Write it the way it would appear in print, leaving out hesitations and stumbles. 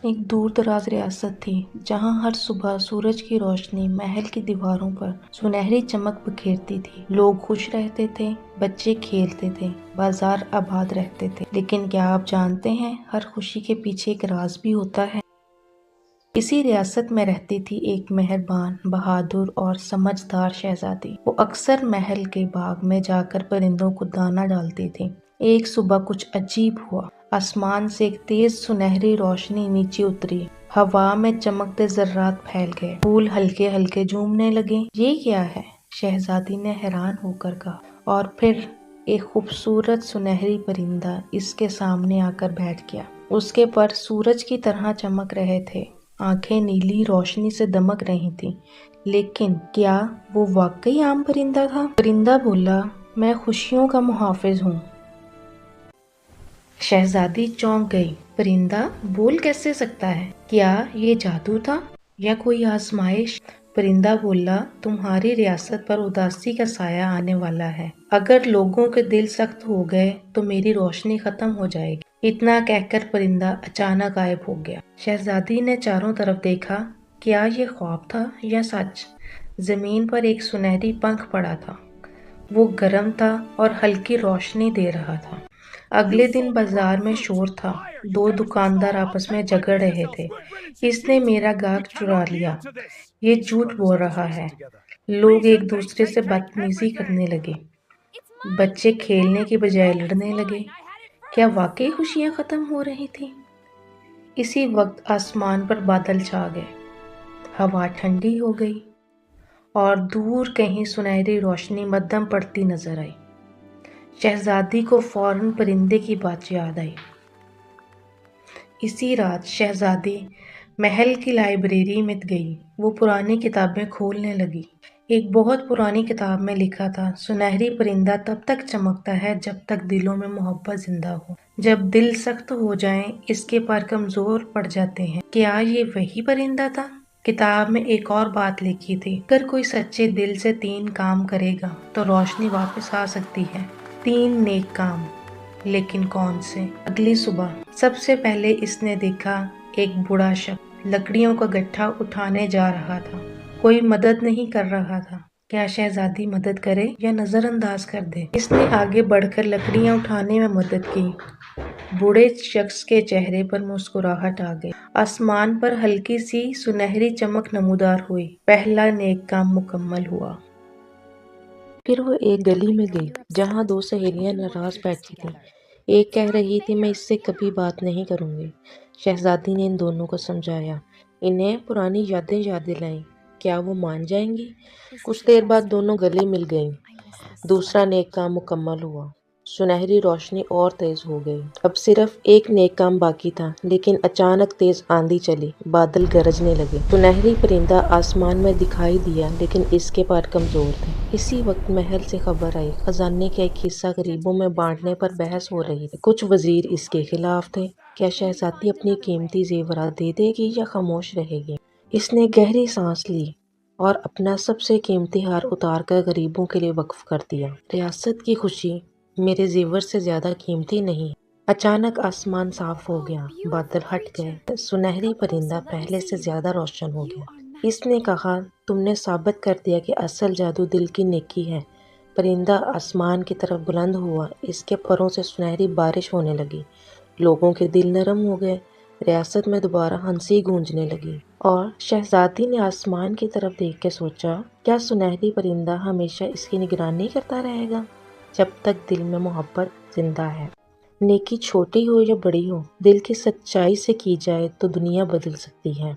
ایک دور دراز ریاست تھی جہاں ہر صبح سورج کی روشنی محل کی دیواروں پر سنہری چمک بکھیرتی تھی۔ لوگ خوش رہتے تھے، بچے کھیلتے تھے، بازار آباد رہتے تھے۔ لیکن کیا آپ جانتے ہیں ہر خوشی کے پیچھے ایک راز بھی ہوتا ہے؟ اسی ریاست میں رہتی تھی ایک مہربان، بہادر اور سمجھدار شہزادی۔ وہ اکثر محل کے باغ میں جا کر پرندوں کو دانہ ڈالتی تھی۔ ایک صبح کچھ عجیب ہوا۔ آسمان سے ایک تیز سنہری روشنی نیچے اتری۔ ہوا میں چمکتے ذرات پھیل گئے، پھول ہلکے ہلکے جھومنے لگے۔ یہ کیا ہے؟ شہزادی نے حیران ہو کر کہا، اور پھر ایک خوبصورت سنہری پرندہ اس کے سامنے آ کر بیٹھ گیا۔ اس کے پر سورج کی طرح چمک رہے تھے، آنکھیں نیلی روشنی سے دمک رہی تھیں۔ لیکن کیا وہ واقعی عام پرندہ تھا؟ پرندہ بولا، میں خوشیوں کا محافظ ہوں۔ شہزادی چونک گئی۔ پرندہ بول کیسے سکتا ہے؟ کیا یہ جادو تھا یا کوئی آزمائش؟ پرندہ بولا، تمہاری ریاست پر اداسی کا سایہ آنے والا ہے۔ اگر لوگوں کے دل سخت ہو گئے تو میری روشنی ختم ہو جائے گی۔ اتنا کہہ کر پرندہ اچانک غائب ہو گیا۔ شہزادی نے چاروں طرف دیکھا۔ کیا یہ خواب تھا یا سچ؟ زمین پر ایک سنہری پنکھ پڑا تھا۔ وہ گرم تھا اور ہلکی روشنی دے رہا تھا۔ اگلے دن بازار میں شور تھا۔ دو دکاندار آپس میں جھگڑ رہے تھے۔ اس نے میرا گاہک چرا لیا، یہ جھوٹ بول رہا ہے۔ لوگ ایک دوسرے سے بدتمیزی کرنے لگے۔ بچے کھیلنے کی بجائے لڑنے لگے۔ کیا واقعی خوشیاں ختم ہو رہی تھیں؟ اسی وقت آسمان پر بادل چھا گئے، ہوا ٹھنڈی ہو گئی اور دور کہیں سنہری روشنی مدھم پڑتی نظر آئی۔ شہزادی کو فوراً پرندے کی بات یاد آئی۔ اسی رات شہزادی محل کی لائبریری میں گئی۔ وہ پرانی کتابیں کھولنے لگی۔ ایک بہت پرانی کتاب میں لکھا تھا، سنہری پرندہ تب تک چمکتا ہے جب تک دلوں میں محبت زندہ ہو۔ جب دل سخت ہو جائیں اس کے پر کمزور پڑ جاتے ہیں۔ کیا یہ وہی پرندہ تھا؟ کتاب میں ایک اور بات لکھی تھی، اگر کوئی سچے دل سے 3 کام کرے گا تو روشنی واپس آ سکتی ہے۔ 3 نیک کام، لیکن کون سے؟ اگلی صبح سب سے پہلے اس نے دیکھا ایک بوڑھا شخص لکڑیوں کا گٹھا اٹھانے جا رہا تھا۔ کوئی مدد نہیں کر رہا تھا۔ کیا شہزادی مدد کرے یا نظر انداز کر دے؟ اس نے آگے بڑھ کر لکڑیاں اٹھانے میں مدد کی۔ بوڑھے شخص کے چہرے پر مسکراہٹ آ گئی۔ آسمان پر ہلکی سی سنہری چمک نمودار ہوئی۔ پہلا نیک کام مکمل ہوا۔ پھر وہ ایک گلی میں گئی جہاں 2 سہیلیاں ناراض بیٹھی تھیں۔ ایک کہہ رہی تھی، میں اس سے کبھی بات نہیں کروں گی۔ شہزادی نے ان دونوں کو سمجھایا، انہیں پرانی یادیں یاد دلائیں، کیا وہ مان جائیں گی؟ کچھ دیر بعد دونوں گلے مل گئیں۔ دوسرا نیک کام مکمل ہوا۔ سنہری روشنی اور تیز ہو گئی۔ اب صرف ایک نیک کام باقی تھا، لیکن اچانک تیز آندھی چلی، بادل گرجنے لگے۔ سنہری پرندہ آسمان میں دکھائی دیا، لیکن اس کے پر کمزور تھے۔ اسی وقت محل سے خبر آئی، خزانے کا ایک حصہ غریبوں میں بانٹنے پر بحث ہو رہی تھی۔ کچھ وزیر اس کے خلاف تھے۔ کیا شہزادی اپنی قیمتی زیورات دے دے گی یا خاموش رہے گی؟ اس نے گہری سانس لی اور اپنا سب سے قیمتی ہار اتار کر غریبوں کے لیے وقف کر دیا۔ ریاست کی خوشی میرے زیور سے زیادہ قیمتی نہیں۔ اچانک آسمان صاف ہو گیا، بادل ہٹ گئے، سنہری پرندہ پہلے سے زیادہ روشن ہو گیا۔ اس نے کہا، تم نے ثابت کر دیا کہ اصل جادو دل کی نیکی ہے۔ پرندہ آسمان کی طرف بلند ہوا، اس کے پروں سے سنہری بارش ہونے لگی۔ لوگوں کے دل نرم ہو گئے، ریاست میں دوبارہ ہنسی گونجنے لگی۔ اور شہزادی نے آسمان کی طرف دیکھ کے سوچا، کیا سنہری پرندہ ہمیشہ اس کی نگرانی کرتا رہے گا؟ جب تک دل میں محبت زندہ ہے۔ نیکی چھوٹی ہو یا بڑی ہو، دل کی سچائی سے کی جائے تو دنیا بدل سکتی ہے۔